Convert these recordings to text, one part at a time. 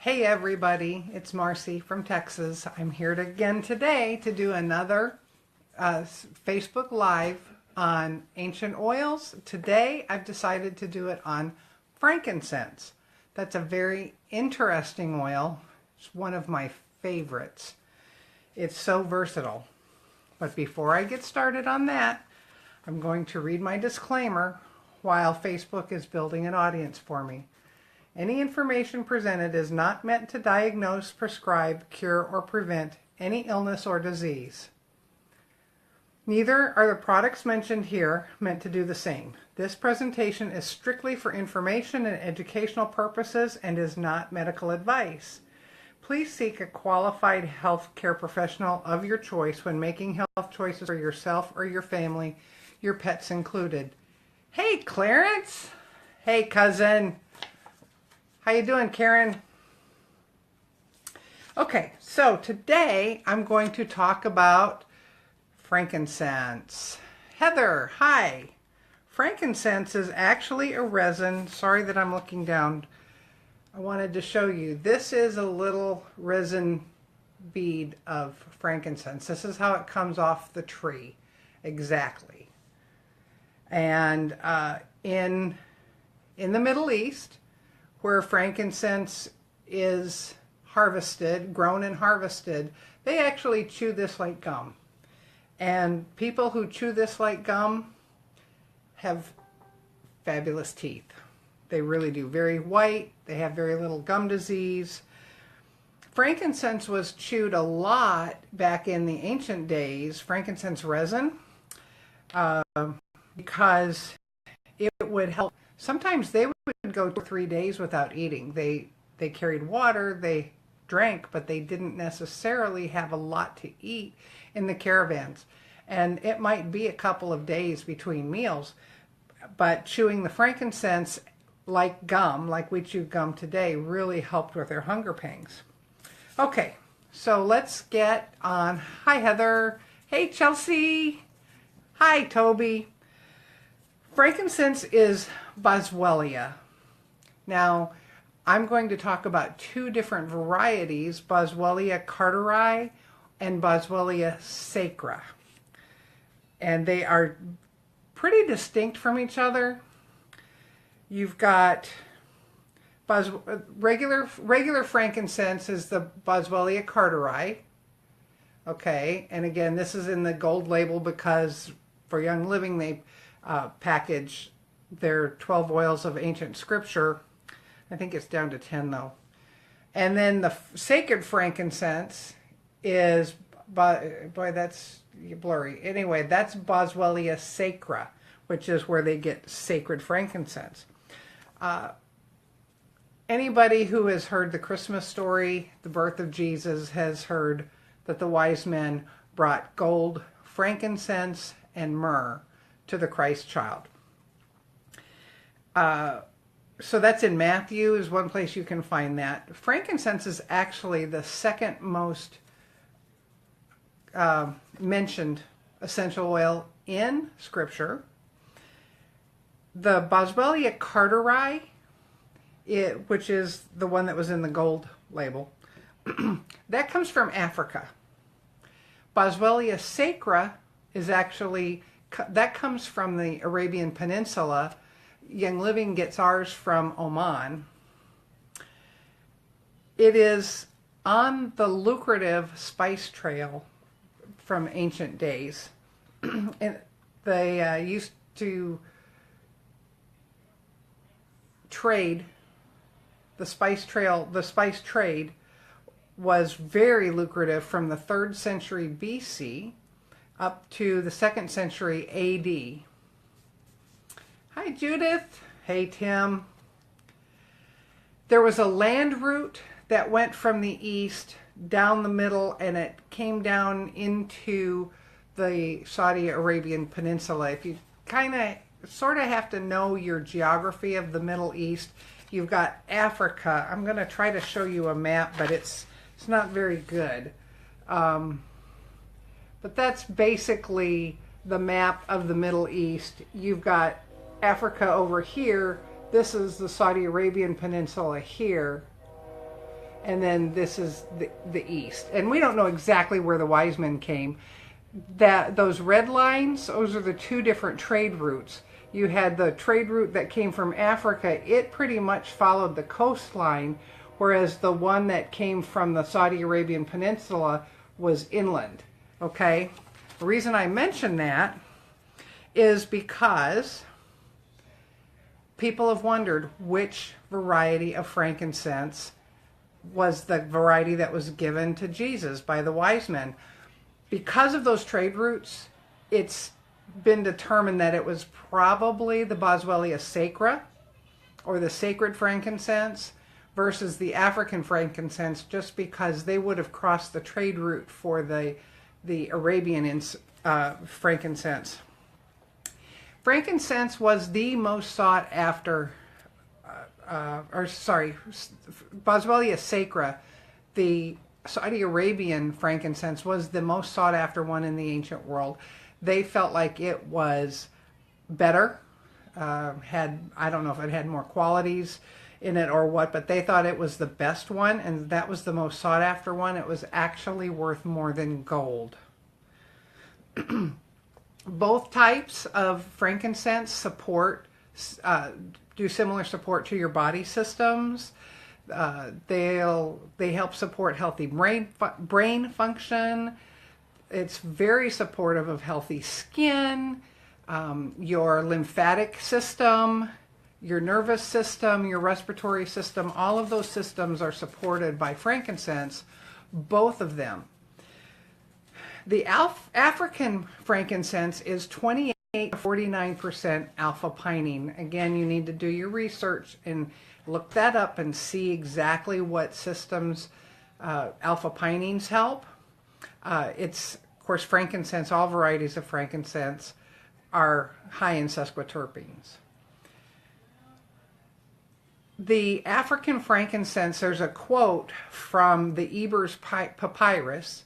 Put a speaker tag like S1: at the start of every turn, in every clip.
S1: Hey everybody, it's Marcy from Texas. I'm here again today to do another Facebook Live on ancient oils. Today I've decided to do it on frankincense. That's a very interesting oil. It's one of my favorites. It's so versatile. But before I get started on that, I'm going to read my disclaimer while Facebook is building an audience for me. Any information presented is not meant to diagnose, prescribe, cure, or prevent any illness or disease. Neither are the products mentioned here meant to do the same. This presentation is strictly for information and educational purposes and is not medical advice. Please seek a qualified healthcare professional of your choice when making health choices for yourself or your family, your pets included. Hey, Clarence! Hey, cousin! How you doing, Karen? Okay, so today I'm going to talk about frankincense. Heather, hi. Frankincense is actually a resin. Sorry that I'm looking down. I wanted to show you. This is a little resin bead of frankincense. This is how it comes off the tree, exactly. And in the Middle East, where frankincense is harvested, grown and harvested, they actually chew this like gum. And people who chew this like gum have fabulous teeth. They really do. Very white. They have very little gum disease. Frankincense was chewed a lot back in the ancient days, frankincense resin, because it would help. Sometimes they would go 2 or 3 days without eating. They carried water, they drank, but they didn't necessarily have a lot to eat in the caravans. And it might be a couple of days between meals, but chewing the frankincense like gum, like we chew gum today, really helped with their hunger pangs. Okay, so let's get on. Hi, Heather. Hey, Chelsea. Hi, Toby. Frankincense is Boswellia. Now, I'm going to talk about 2 different varieties, Boswellia carteri and Boswellia sacra. And they are pretty distinct from each other. You've got regular frankincense is the Boswellia carteri. Okay, and again, this is in the gold label because for Young Living they package their 12 oils of ancient scripture. I think it's down to 10 though. And then the sacred frankincense is, boy, that's blurry. Anyway, that's Boswellia sacra, which is where they get sacred frankincense. Anybody who has heard the Christmas story, the birth of Jesus, has heard that the wise men brought gold, frankincense, and myrrh to the Christ child. So that's in Matthew is one place you can find that. Frankincense is actually the second most mentioned essential oil in Scripture. The Boswellia carteri, which is the one that was in the gold label, that comes from Africa. Boswellia sacra is actually, that comes from the Arabian Peninsula. Young Living gets ours from Oman. It is on the lucrative spice trail from ancient days. And they used to trade, the spice trade was very lucrative from the 3rd century BC up to the 2nd century AD. Hi, Judith. Hey, Tim. There was a land route that went from the east down the middle, and it came down into the Saudi Arabian Peninsula. If you sort of have to know your geography of the Middle East, you've got Africa. I'm going to try to show you a map, but it's not very good. But that's basically the map of the Middle East. You've got Africa over here. This is the Saudi Arabian Peninsula here. and then this is the east. And we don't know exactly where the wise men came. That those red lines, those are the two different trade routes. You had the trade route that came from Africa. It pretty much followed the coastline, whereas the one that came from the Saudi Arabian Peninsula was inland. Okay? The reason I mention that is because people have wondered which variety of frankincense was the variety that was given to Jesus by the wise men. Because of those trade routes, it's been determined that it was probably the Boswellia sacra, or the sacred frankincense, versus the African frankincense, just because they would have crossed the trade route for the Arabian frankincense. Frankincense was the most sought after, Boswellia sacra, the Saudi Arabian frankincense, was the most sought after one in the ancient world. They felt like it was better, I don't know if it had more qualities in it or what, but they thought it was the best one, and that was the most sought after one. It was actually worth more than gold. Both types of frankincense do similar support to your body systems. They help support healthy brain function. It's very supportive of healthy skin, your lymphatic system, your nervous system, your respiratory system. All of those systems are supported by frankincense, both of them. The African frankincense is 28 to 49% alpha-pinene. Again, you need to do your research and look that up and see exactly what systems alpha-pinenes help. Of course, frankincense, all varieties of frankincense are high in sesquiterpenes. The African frankincense, there's a quote from the Ebers Papyrus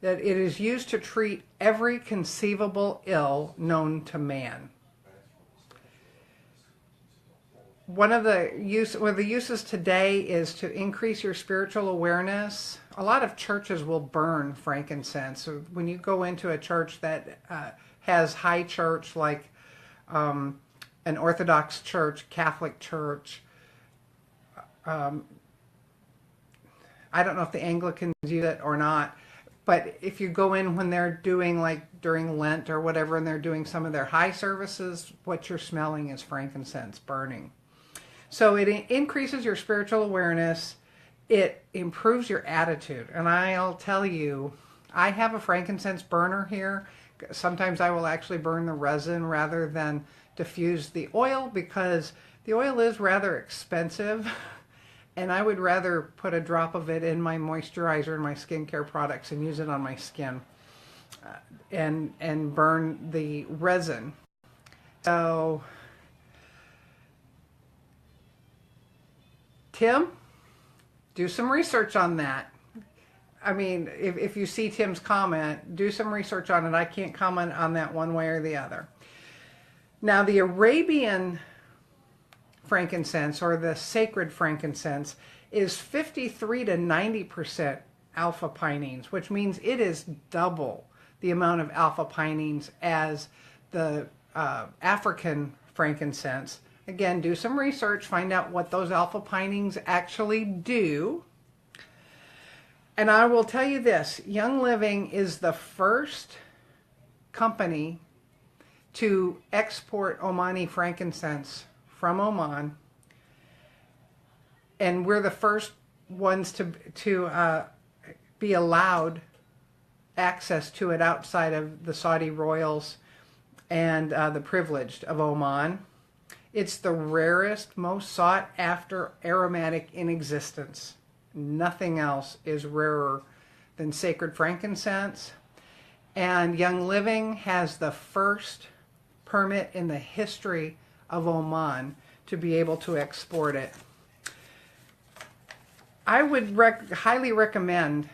S1: that it is used to treat every conceivable ill known to man. One of the uses today is to increase your spiritual awareness. A lot of churches will burn frankincense. So when you go into a church that has high church, like an Orthodox church, Catholic church, I don't know if the Anglicans use it or not, but if you go in when they're doing, like during Lent or whatever, and they're doing some of their high services, what you're smelling is frankincense burning. So it increases your spiritual awareness. It improves your attitude. And I'll tell you, I have a frankincense burner here. Sometimes I will actually burn the resin rather than diffuse the oil, because the oil is rather expensive. And I would rather put a drop of it in my moisturizer and my skincare products and use it on my skin and burn the resin. So, Tim, do some research on that. I mean, if you see Tim's comment, do some research on it. I can't comment on that one way or the other. Now, the Arabian frankincense, or the sacred frankincense, is 53 to 90% alpha-pinenes, which means it is double the amount of alpha-pinenes as the African frankincense. Again, do some research, find out what those alpha-pinenes actually do. And I will tell you this, Young Living is the first company to export Omani frankincense from Oman, and we're the first ones to be allowed access to it outside of the Saudi royals and the privileged of Oman. It's the rarest, most sought after aromatic in existence. Nothing else is rarer than sacred frankincense. And Young Living has the first permit in the history of Oman to be able to export it. I would highly recommend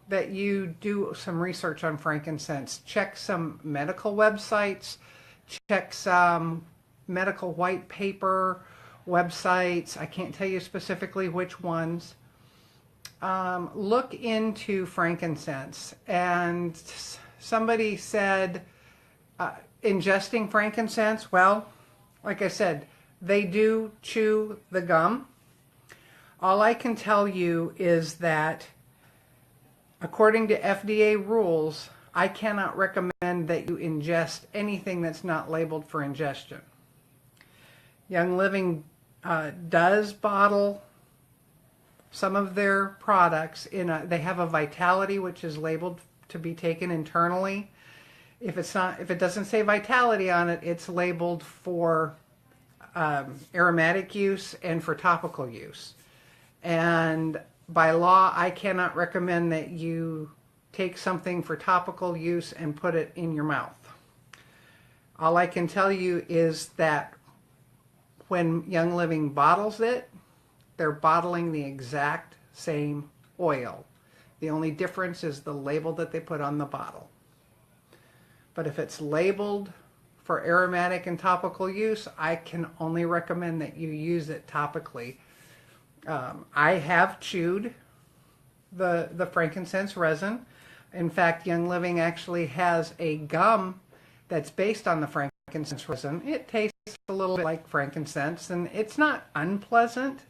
S1: that you do some research on frankincense. Check some medical websites, check some medical white paper websites. I can't tell you specifically which ones. look into frankincense. And somebody said, ingesting frankincense, well, like I said, they do chew the gum. All I can tell you is that according to FDA rules, I cannot recommend that you ingest anything that's not labeled for ingestion. Young Living does bottle some of their products they have a Vitality, which is labeled to be taken internally. If it doesn't say Vitality on it, it's labeled for aromatic use and for topical use. And by law, I cannot recommend that you take something for topical use and put it in your mouth. All I can tell you is that when Young Living bottles it, they're bottling the exact same oil. The only difference is the label that they put on the bottle. But if it's labeled for aromatic and topical use, I can only recommend that you use it topically. I have chewed the frankincense resin. In fact, Young Living actually has a gum that's based on the frankincense resin. It tastes a little bit like frankincense, and it's not unpleasant.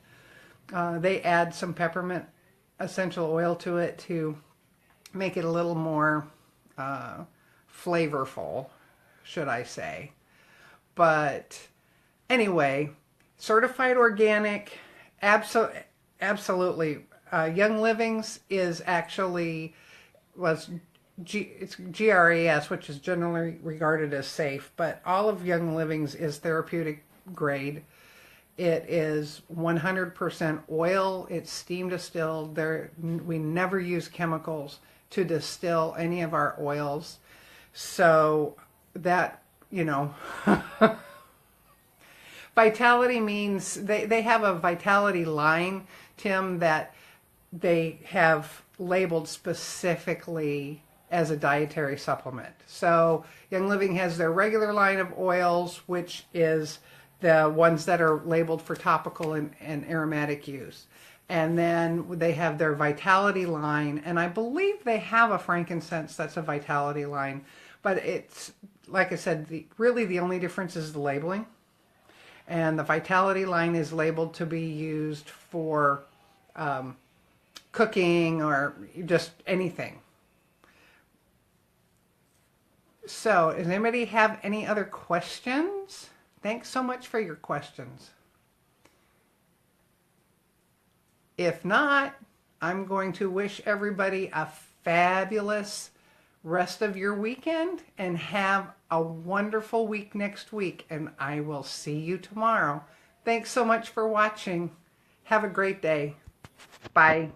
S1: They add some peppermint essential oil to it to make it a little more flavorful, should I say. But anyway, certified organic, absolutely. Young Living's is actually, it's GRAS, which is generally regarded as safe, but all of Young Living's is therapeutic grade. It is 100% oil. It's steam distilled. We never use chemicals to distill any of our oils. So that, Vitality means they have a Vitality line, Tim, that they have labeled specifically as a dietary supplement. So Young Living has their regular line of oils, which is the ones that are labeled for topical and aromatic use. And then they have their Vitality line, and I believe they have a frankincense that's a Vitality line. But it's, like I said, really the only difference is the labeling. And the Vitality line is labeled to be used for cooking or just anything. So, does anybody have any other questions? Thanks so much for your questions. If not, I'm going to wish everybody a fabulous rest of your weekend and have a wonderful week next week. And I will see you tomorrow. Thanks so much for watching. Have a great day. Bye.